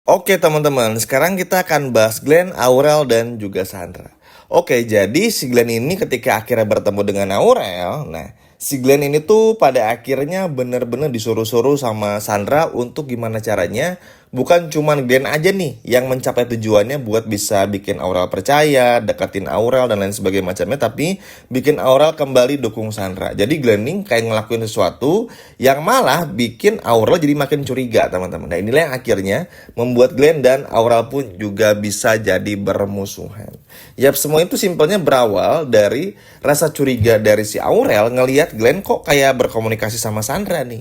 Oke teman-teman, sekarang kita akan bahas Glenn, Aurel, dan juga Sandra. Oke, jadi si Glenn ini ketika akhirnya bertemu dengan Aurel, nah si Glenn ini tuh pada akhirnya bener-bener disuruh-suruh sama Sandra untuk gimana caranya. Bukan cuman Glenn aja nih yang mencapai tujuannya buat bisa bikin Aurel percaya, deketin Aurel dan lain sebagainya macamnya, tapi bikin Aurel kembali dukung Sandra. Jadi Glenn nih kayak ngelakuin sesuatu yang malah bikin Aurel jadi makin curiga teman-teman. Nah inilah yang akhirnya membuat Glenn dan Aurel pun juga bisa jadi bermusuhan. Yap, semua itu simpelnya berawal dari rasa curiga dari si Aurel ngelihat Glenn kok kayak berkomunikasi sama Sandra nih.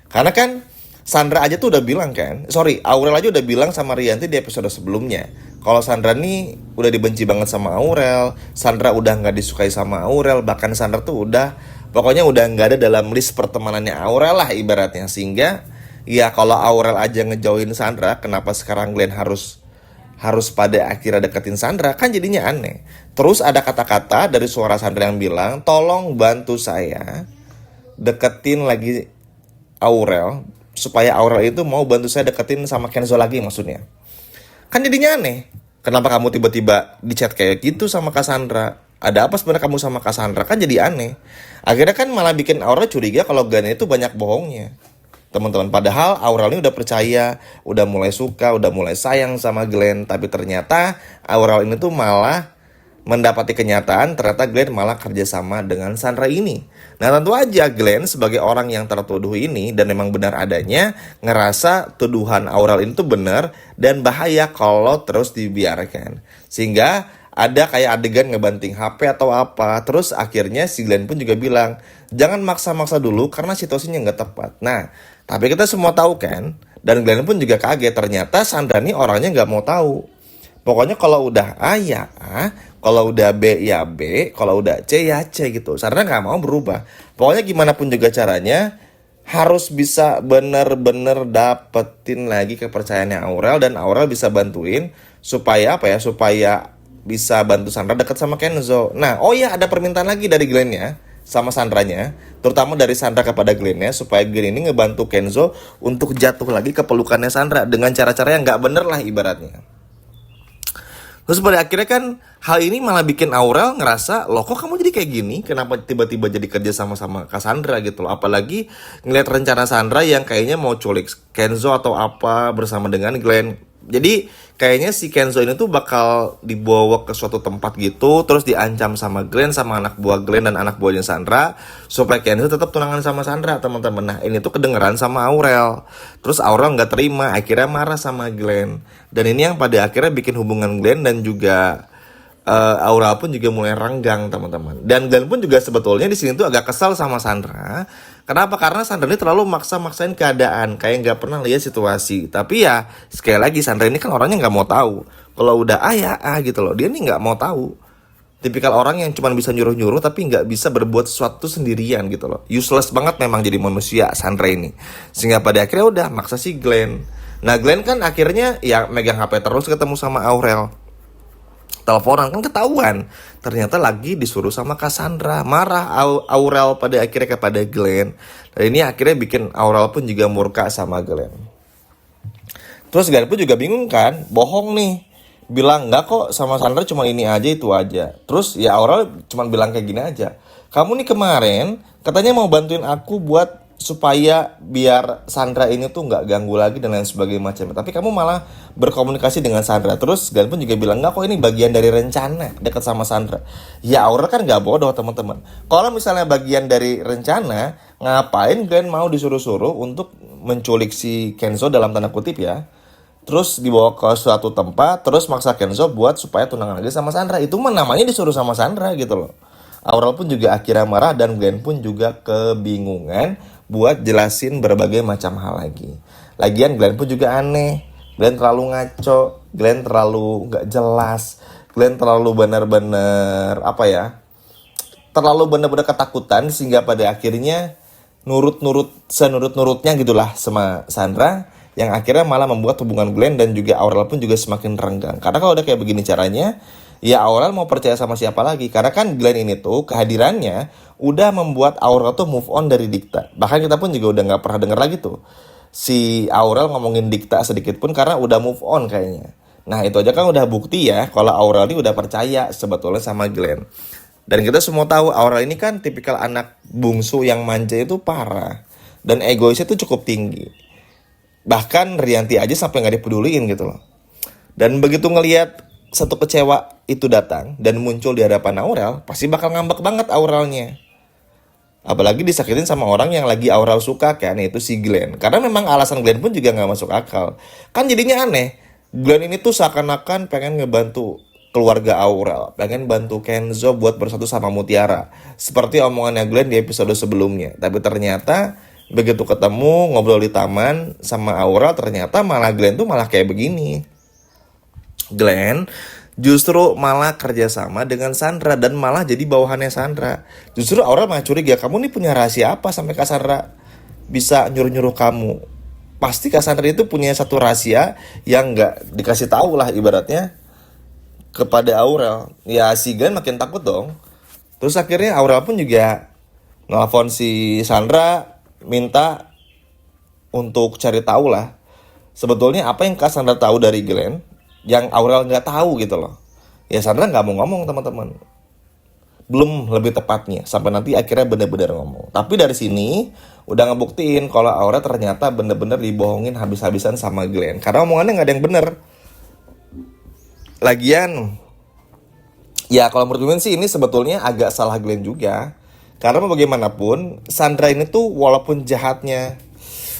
Karena kan Sandra aja tuh udah bilang kan, sorry, Aurel aja udah bilang sama Rianti di episode sebelumnya. Kalau Sandra nih udah dibenci banget sama Aurel, Sandra udah nggak disukai sama Aurel, bahkan Sandra tuh udah, pokoknya udah nggak ada dalam list pertemanannya Aurel lah ibaratnya. Sehingga ya kalau Aurel aja ngejauhin Sandra, kenapa sekarang Glenn harus pada akhirnya deketin Sandra, kan jadinya aneh. Terus ada kata-kata dari suara Sandra yang bilang, tolong bantu saya deketin lagi Aurel, supaya Aurel itu mau bantu saya deketin sama Kenzo lagi maksudnya. Kan jadinya aneh. Kenapa kamu tiba-tiba di chat kayak gitu sama Cassandra? Ada apa sebenarnya kamu sama Cassandra? Kan jadi aneh. Akhirnya kan malah bikin Aurel curiga kalau Glenn itu banyak bohongnya. Teman-teman, padahal Aurel ini udah percaya, udah mulai suka, udah mulai sayang sama Glenn. Tapi ternyata Aurel ini tuh malah mendapati kenyataan ternyata Glenn malah kerjasama dengan Sandra ini. Nah tentu aja Glenn sebagai orang yang tertuduh ini dan memang benar adanya ngerasa tuduhan Aurel ini tuh benar dan bahaya kalau terus dibiarkan. Sehingga ada kayak adegan ngebanting HP atau apa. Terus akhirnya si Glenn pun juga bilang, jangan maksa-maksa dulu karena situasinya nggak tepat. Nah, tapi kita semua tahu kan, dan Glenn pun juga kaget ternyata Sandra ini orangnya nggak mau tahu. Pokoknya kalau udah A ya A, kalau udah B ya B, kalau udah C ya C gitu. Sarana nggak mau berubah. Pokoknya gimana pun juga caranya harus bisa bener-bener dapetin lagi kepercayaannya Aurel dan Aurel bisa bantuin supaya apa ya? Supaya bisa bantu Sandra deket sama Kenzo. Nah, oh ya ada permintaan lagi dari Glenn ya sama Sandranya, terutama dari Sandra kepada Glennnya supaya Glenn ini ngebantu Kenzo untuk jatuh lagi ke pelukannya Sandra dengan cara-cara yang nggak bener lah ibaratnya. Terus pada akhirnya kan hal ini malah bikin Aurel ngerasa, loh kok kamu jadi kayak gini? Kenapa tiba-tiba jadi kerja sama-sama Cassandra gitu loh? Apalagi ngeliat rencana Sandra yang kayaknya mau culik Kenzo atau apa bersama dengan Glenn. Jadi kayaknya si Kenzo ini tuh bakal dibawa ke suatu tempat gitu, terus diancam sama Glenn, sama anak buah Glenn dan anak buahnya Sandra, supaya Kenzo tetap tunangan sama Sandra teman-teman. Nah ini tuh kedengeran sama Aurel. Terus Aurel nggak terima, akhirnya marah sama Glenn. Dan ini yang pada akhirnya bikin hubungan Glenn dan juga Aurel pun juga mulai renggang teman-teman. Dan Glenn pun juga sebetulnya di sini tuh agak kesal sama Sandra. Kenapa? Karena Sandra ini terlalu maksa-maksain keadaan, kayak nggak pernah lihat situasi. Tapi ya sekali lagi Sandra ini kan orangnya nggak mau tahu. Kalau udah A ya A gitu loh. Dia nih nggak mau tahu. Tipikal orang yang cuma bisa nyuruh-nyuruh tapi nggak bisa berbuat sesuatu sendirian gitu loh. Useless banget memang jadi manusia Sandra ini. Sehingga pada akhirnya udah maksa si Glenn. Nah Glenn kan akhirnya ya megang HP terus ketemu sama Aurel. Teleponan kan ketahuan ternyata lagi disuruh sama Cassandra. Marah Aurel pada akhirnya kepada Glenn, dan ini akhirnya bikin Aurel pun juga murka sama Glenn. Terus Glenn pun juga bingung kan, bohong nih, bilang nggak kok sama Sandra cuma ini aja itu aja. Terus ya Aurel cuma bilang kayak gini aja, kamu nih kemarin katanya mau bantuin aku buat supaya biar Sandra ini tuh nggak ganggu lagi dan lain sebagainya macam. Tapi kamu malah berkomunikasi dengan Sandra. Terus Gan pun juga bilang nggak kok ini bagian dari rencana dekat sama Sandra. Ya Aurel kan nggak bodoh teman-teman. Kalau misalnya bagian dari rencana, ngapain Glenn mau disuruh-suruh untuk menculik si Kenzo dalam tanda kutip ya? Terus dibawa ke suatu tempat, terus maksa Kenzo buat supaya tunangan lagi sama Sandra. Itu mah namanya disuruh sama Sandra gitu loh. Aurel pun juga akhirnya marah dan Glenn pun juga kebingungan buat jelasin berbagai macam hal lagi. Lagian Glenn pun juga aneh. Glenn terlalu ngaco, Glenn terlalu gak jelas, Glenn terlalu benar-benar apa ya? Terlalu benar-benar ketakutan sehingga pada akhirnya senurut-nurutnya gitulah sama Sandra, yang akhirnya malah membuat hubungan Glenn dan juga Aurel pun juga semakin renggang. Karena kalau udah kayak begini caranya, ya Aurel mau percaya sama siapa lagi? Karena kan Glenn ini tuh kehadirannya udah membuat Aurel tuh move on dari Dikta. Bahkan kita pun juga udah nggak pernah denger lagi tuh si Aurel ngomongin Dikta sedikit pun karena udah move on kayaknya. Nah itu aja kan udah bukti ya kalau Aurel ini udah percaya sebetulnya sama Glenn. Dan kita semua tahu Aurel ini kan tipikal anak bungsu yang manja itu parah. Dan egoisnya tuh cukup tinggi. Bahkan Rianti aja sampai gak dipeduliin gitu loh. Dan begitu ngelihat satu kecewa itu datang dan muncul di hadapan Aurel, pasti bakal ngambek banget Aurelnya. Apalagi disakitin sama orang yang lagi Aurel suka kan, yaitu si Glenn. Karena memang alasan Glenn pun juga gak masuk akal. Kan jadinya aneh. Glenn ini tuh seakan-akan pengen ngebantu keluarga Aurel. Pengen bantu Kenzo buat bersatu sama Mutiara. Seperti omongannya Glenn di episode sebelumnya. Tapi ternyata begitu ketemu ngobrol di taman sama Aurel, ternyata malah Glenn tuh malah kayak begini. Glenn justru malah kerjasama dengan Sandra dan malah jadi bawahannya Sandra. Justru Aurel malah curiga, kamu nih punya rahasia apa sampai Kak Sandra bisa nyuruh-nyuruh kamu? Pasti Kak Sandra itu punya satu rahasia yang nggak dikasih tahu lah ibaratnya kepada Aurel. Ya si Glenn makin takut dong. Terus akhirnya Aurel pun juga nelfon si Sandra minta untuk cari tahu lah sebetulnya apa yang Kak Sandra tahu dari Glenn yang Aurel nggak tahu gitu loh. Ya Sandra nggak mau ngomong teman-teman. Belum lebih tepatnya sampai nanti akhirnya bener-bener ngomong. Tapi dari sini udah ngebuktiin kalau Aurel ternyata bener-bener dibohongin habis-habisan sama Glenn. Karena omongannya nggak ada yang bener. Lagian ya kalau menurut Mimin sih ini sebetulnya agak salah Glenn juga. Karena mau bagaimanapun Sandra ini tuh walaupun jahatnya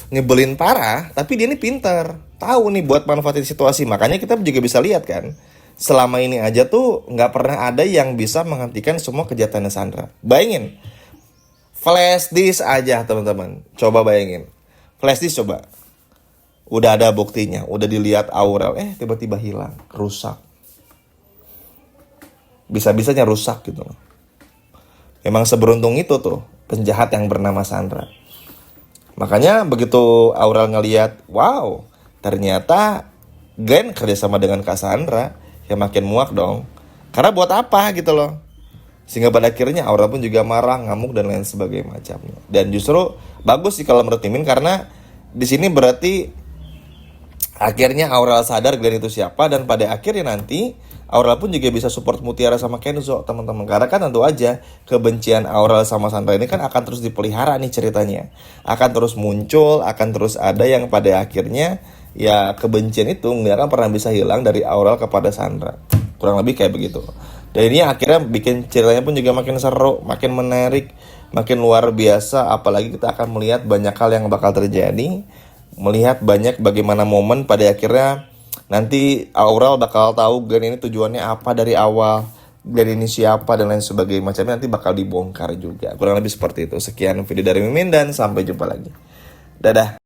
nyebelin parah, tapi dia ini pintar, tahu nih buat manfaatin situasi. Makanya kita juga bisa lihat kan, selama ini aja tuh nggak pernah ada yang bisa menghentikan semua kejahatannya Sandra. Bayangin, flash disk aja teman-teman, coba bayangin, flash disk coba, udah ada buktinya, udah dilihat Aurel, tiba-tiba hilang, rusak, bisa-bisanya rusak gitu. Emang seberuntung itu tuh penjahat yang bernama Sandra. Makanya begitu Aurel ngeliat, wow, ternyata Glenn kerjasama dengan Kak Sandra, ya makin muak dong. Karena buat apa gitu loh. Sehingga pada akhirnya Aurel pun juga marah, ngamuk dan lain sebagainya macamnya. Dan justru bagus sih kalau menurut Mimin karena di sini berarti akhirnya Aurel sadar Glenn itu siapa dan pada akhirnya nanti Aurel pun juga bisa support Mutiara sama Kenzo teman-teman. Karena kan tentu aja kebencian Aurel sama Sandra ini kan akan terus dipelihara nih ceritanya. Akan terus muncul, akan terus ada yang pada akhirnya ya kebencian itu nggak akan pernah bisa hilang dari Aurel kepada Sandra. Kurang lebih kayak begitu. Dan ini akhirnya bikin ceritanya pun juga makin seru, makin menarik, makin luar biasa. Apalagi kita akan melihat banyak hal yang bakal terjadi. Melihat banyak bagaimana momen pada akhirnya nanti Aurel bakal tahu Glenn ini tujuannya apa dari awal, Glenn ini siapa dan lain sebagainya macamnya nanti bakal dibongkar juga. Kurang lebih seperti itu. Sekian video dari Mimin dan sampai jumpa lagi. Dadah.